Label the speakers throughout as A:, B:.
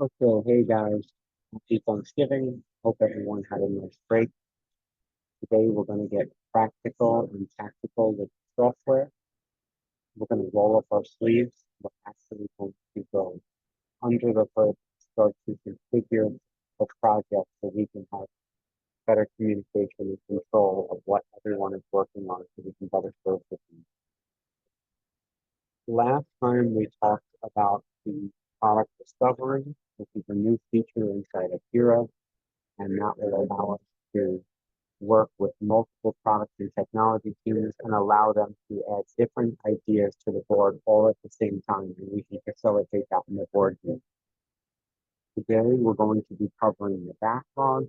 A: Okay, hey guys, happy Thanksgiving. Hope everyone had a nice break. Today we're going to get practical and tactical with software. We're going to roll up our sleeves. We're actually going to go under the hood, start to configure the project so we can have better communication and control of what everyone is working on so we can better serve the team. Last time we talked about the product discovery, which is a new feature inside of Jira, and that will allow us to work with multiple products and technology teams and allow them to add different ideas to the board all at the same time. And we can facilitate that in the board meeting. Today, we're going to be covering the backlog,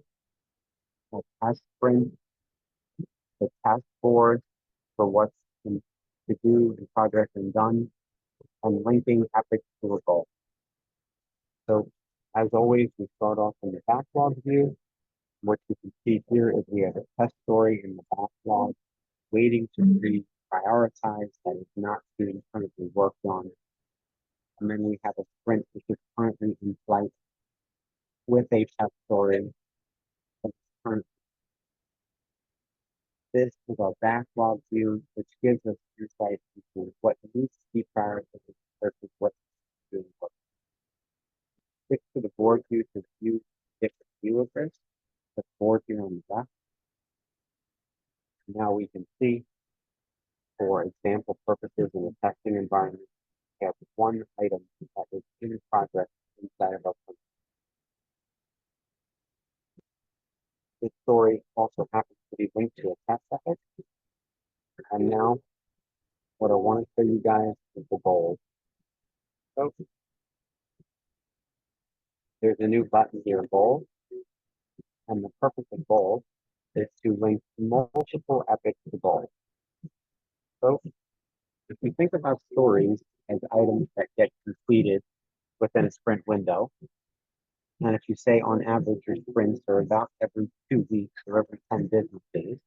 A: the test sprint, the task board for what's to do in progress and done, and linking epics to a goal. So as always, we start off in the backlog view. What you can see here is we have a test story in the backlog waiting to be prioritized that is not being currently worked on. And then we have a sprint which is currently in flight with a test story. This is our backlog view, which gives us insight into what needs to be prioritized versus what's doing work. Stick to the board view to view different view of this. The board here on the left. Now we can see, for example purposes in the testing environment, we have one item that is in progress inside of our company. This story also happens to be linked to a test epic. And now what I want to show you guys is the goal. So there's a new button here, goal. And the purpose of goal is to link multiple epics to goals. So if we think about stories as items that get completed within a sprint window, and if you say on average your sprints are about every 2 weeks or every 10 business days,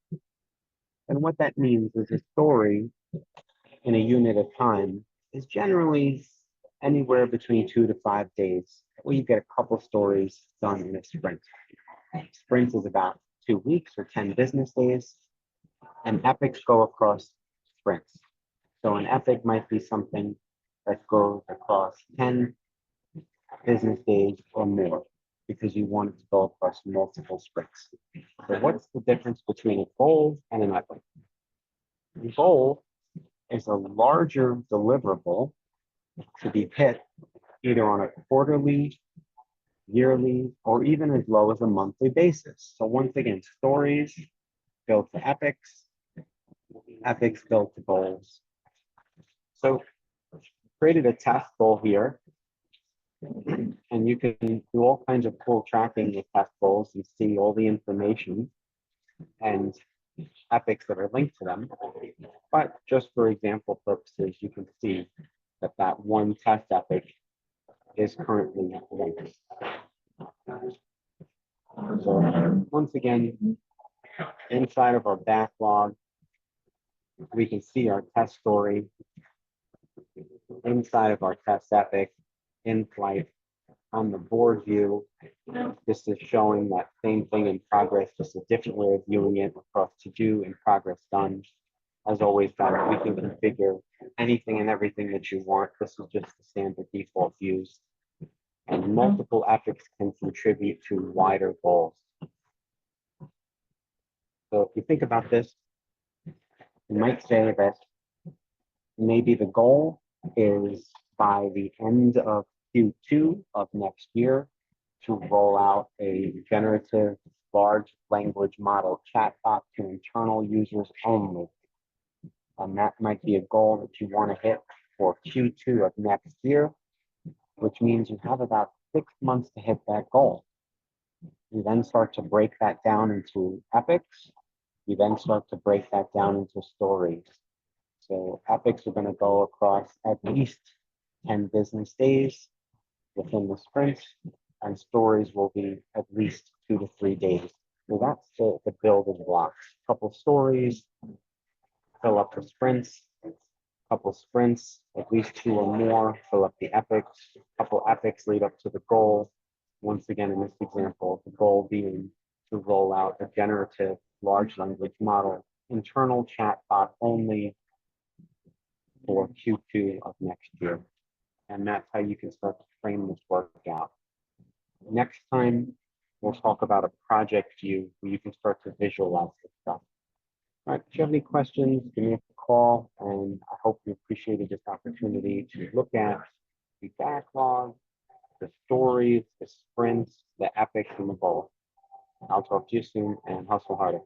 A: then what that means is a story in a unit of time is generally anywhere between 2 to 5 days. Well, you get a couple stories done in a sprint. Sprint is about 2 weeks or 10 business days, and epics go across sprints. So an epic might be something that goes across 10 business days or more because you want it to go across multiple sprints. So what's the difference between a goal and an epic? A goal is a larger deliverable to be hit either on a quarterly, yearly, or even as low as a monthly basis. So once again, stories built to epics, epics built to goals. So created a task goal here, and you can do all kinds of cool tracking with task goals and see all the information and epics that are linked to them. But just for example purposes, you can see that that one test epic is currently linked. So once again, inside of our backlog, we can see our test story inside of our test epic in flight. On the board view, this is showing that same thing in progress, just a different way of viewing it across to do and progress done. As always, guys, we can configure anything and everything that you want. This is just the standard default views. And multiple epics can contribute to wider goals. So if you think about this, you might say that maybe the goal is by the end of Q2 of next year to roll out a generative large language model chatbot to internal users only. And that might be a goal that you want to hit for Q2 of next year, which means you have about 6 months to hit that goal. You then start to break that down into epics. You then start to break that down into stories. So epics are going to go across at least 10 business days within the sprint, and stories will be at least 2 to 3 days. So that's the building blocks. A couple stories, fill up the sprints, couple sprints, at least 2 or more, fill up the epics, couple epics lead up to the goal. Once again, in this example, the goal being to roll out a generative large language model, internal chat bot only for Q2 of next year. And that's how you can start to frame this work out. Next time, we'll talk about a project view where you can start to visualize this stuff. All right, if you have any questions, give me a call, and I hope you appreciated this opportunity to look at the backlog, the stories, the sprints, the epics, and the goals. I'll talk to you soon, and hustle harder.